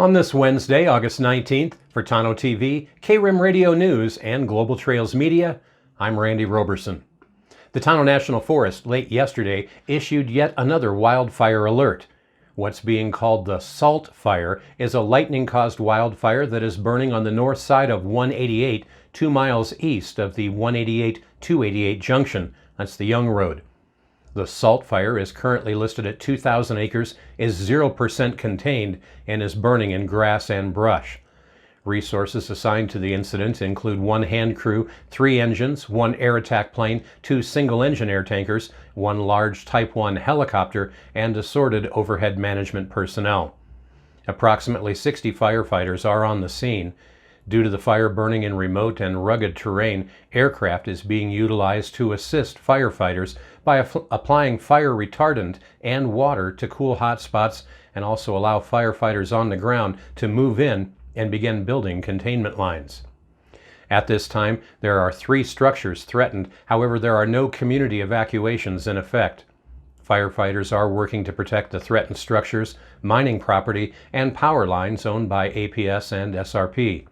On this Wednesday, August 19th, for Tonto-TV, KRIM Radio News, and Global Trails Media, I'm Randy Roberson. The Tonto National Forest late yesterday issued yet another wildfire alert. What's being called the Salt Fire is a lightning-caused wildfire that is burning on the north side of 188, 2 miles east of the 188-288 junction. That's the Young Road. The Salt Fire is currently listed at 2,000 acres, is 0% contained, and is burning in grass and brush. Resources assigned to the incident include 1 hand crew, 3 engines, 1 air attack plane, 2 single-engine air tankers, 1 large Type 1 helicopter, and assorted overhead management personnel. Approximately 60 firefighters are on the scene. Due to the fire burning in remote and rugged terrain, aircraft is being utilized to assist firefighters by applying fire retardant and water to cool hot spots, and also allow firefighters on the ground to move in and begin building containment lines. At this time, there are 3 structures threatened. However, there are no community evacuations in effect. Firefighters are working to protect the threatened structures, mining property, and power lines owned by APS and SRP.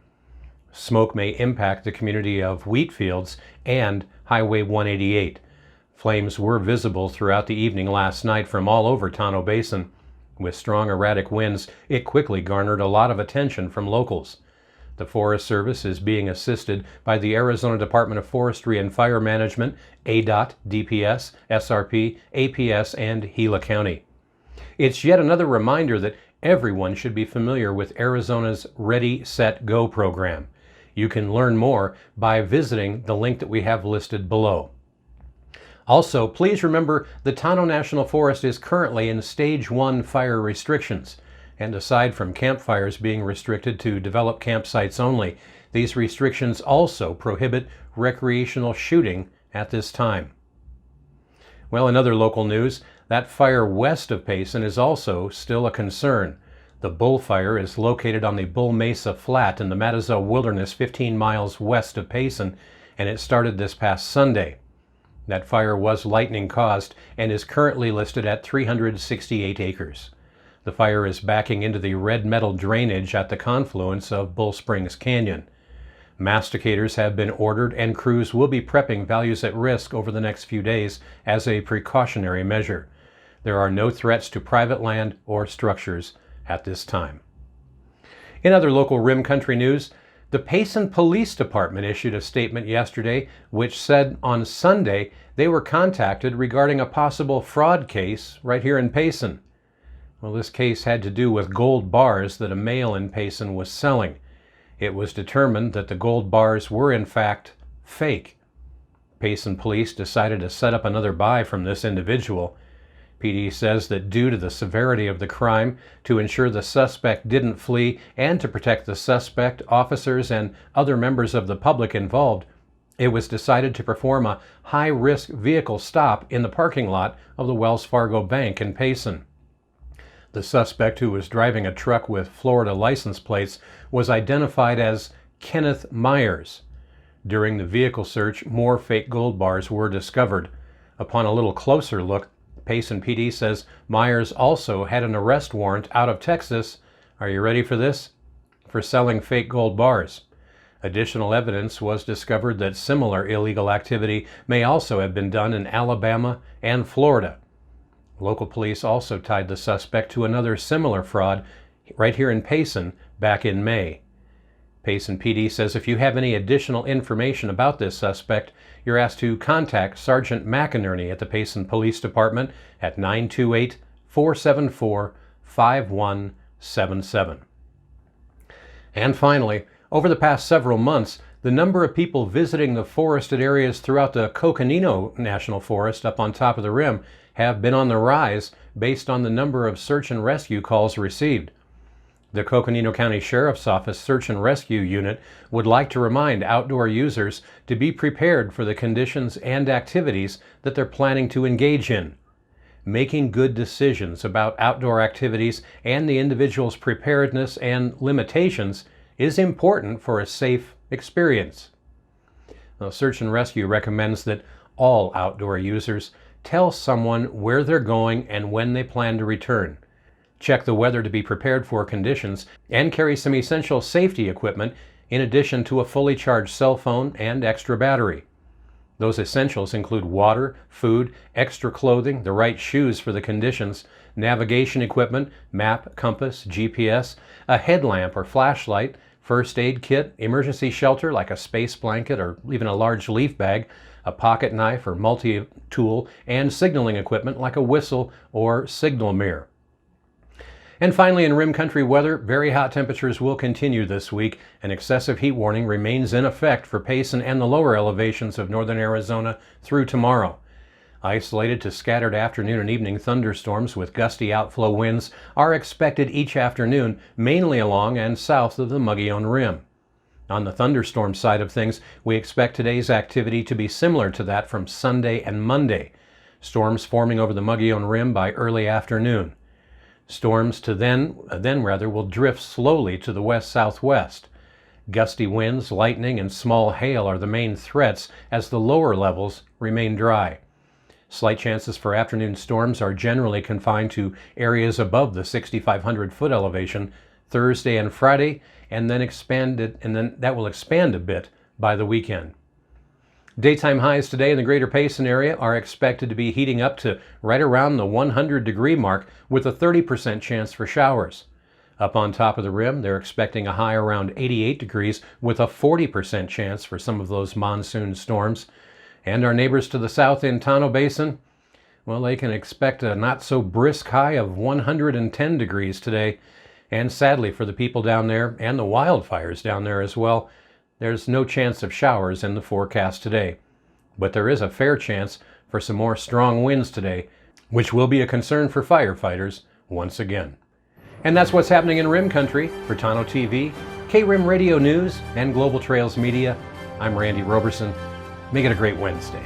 Smoke may impact the community of Wheatfields and Highway 188. Flames were visible throughout the evening last night from all over Tonto Basin. With strong erratic winds, it quickly garnered a lot of attention from locals. The Forest Service is being assisted by the Arizona Department of Forestry and Fire Management, ADOT, DPS, SRP, APS, and Gila County. It's yet another reminder that everyone should be familiar with Arizona's Ready, Set, Go program. You can learn more by visiting the link that we have listed below. Also, please remember the Tonto National Forest is currently in Stage 1 fire restrictions. And aside from campfires being restricted to developed campsites only, these restrictions also prohibit recreational shooting at this time. Well, in other local news, that fire west of Payson is also still a concern. The Bull Fire is located on the Bull Mesa Flat in the Matazel Wilderness 15 miles west of Payson, and it started this past Sunday. That fire was lightning caused and is currently listed at 368 acres. The fire is backing into the red metal drainage at the confluence of Bull Springs Canyon. Masticators have been ordered and crews will be prepping values at risk over the next few days as a precautionary measure. There are no threats to private land or structures at this time. In other local Rim Country news, the Payson Police Department issued a statement yesterday which said on Sunday they were contacted regarding a possible fraud case right here in Payson. Well, this case had to do with gold bars that a male in Payson was selling. It was determined that the gold bars were in fact fake. Payson police decided to set up another buy from this individual. PD says that due to the severity of the crime, to ensure the suspect didn't flee and to protect the suspect, officers, and other members of the public involved, it was decided to perform a high-risk vehicle stop in the parking lot of the Wells Fargo Bank in Payson. The suspect, who was driving a truck with Florida license plates, was identified as Kenneth Myers. During the vehicle search, more fake gold bars were discovered. Upon a little closer look, Payson PD says Myers also had an arrest warrant out of Texas. Are you ready for this? For selling fake gold bars. Additional evidence was discovered that similar illegal activity may also have been done in Alabama and Florida. Local police also tied the suspect to another similar fraud right here in Payson back in May. Payson PD says if you have any additional information about this suspect, you're asked to contact Sergeant McInerney at the Payson Police Department at 928-474-5177. And finally, over the past several months, the number of people visiting the forested areas throughout the Coconino National Forest up on top of the rim have been on the rise based on the number of search and rescue calls received. The Coconino County Sheriff's Office Search and Rescue Unit would like to remind outdoor users to be prepared for the conditions and activities that they're planning to engage in. Making good decisions about outdoor activities and the individual's preparedness and limitations is important for a safe experience. Now, Search and Rescue recommends that all outdoor users tell someone where they're going and when they plan to return. Check the weather to be prepared for conditions and carry some essential safety equipment in addition to a fully charged cell phone and extra battery. Those essentials include water, food, extra clothing, the right shoes for the conditions, navigation equipment, map, compass, GPS, a headlamp or flashlight, first aid kit, emergency shelter like a space blanket or even a large leaf bag, a pocket knife or multi-tool, and signaling equipment like a whistle or signal mirror. And finally, in rim country weather, very hot temperatures will continue this week. An excessive heat warning remains in effect for Payson and the lower elevations of northern Arizona through tomorrow. Isolated to scattered afternoon and evening thunderstorms with gusty outflow winds are expected each afternoon, mainly along and south of the Mogollon Rim. On the thunderstorm side of things, we expect today's activity to be similar to that from Sunday and Monday. Storms forming over the Mogollon Rim by early afternoon. Storms will drift slowly to the west-southwest. Gusty winds, lightning, and small hail are the main threats as the lower levels remain dry. Slight chances for afternoon storms are generally confined to areas above the 6,500-foot elevation Thursday and Friday, and then that will expand a bit by the weekend. Daytime highs today in the greater Payson area are expected to be heating up to right around the 100-degree mark with a 30% chance for showers. Up on top of the rim, they're expecting a high around 88 degrees with a 40% chance for some of those monsoon storms. And our neighbors to the south in Tonto Basin, well, they can expect a not-so-brisk high of 110 degrees today. And sadly for the people down there and the wildfires down there as well, there's no chance of showers in the forecast today. But there is a fair chance for some more strong winds today, which will be a concern for firefighters once again. And that's what's happening in Rim Country. For Tonto-TV, K-Rim Radio News, and Global Trails Media, I'm Randy Roberson. Make it a great Wednesday.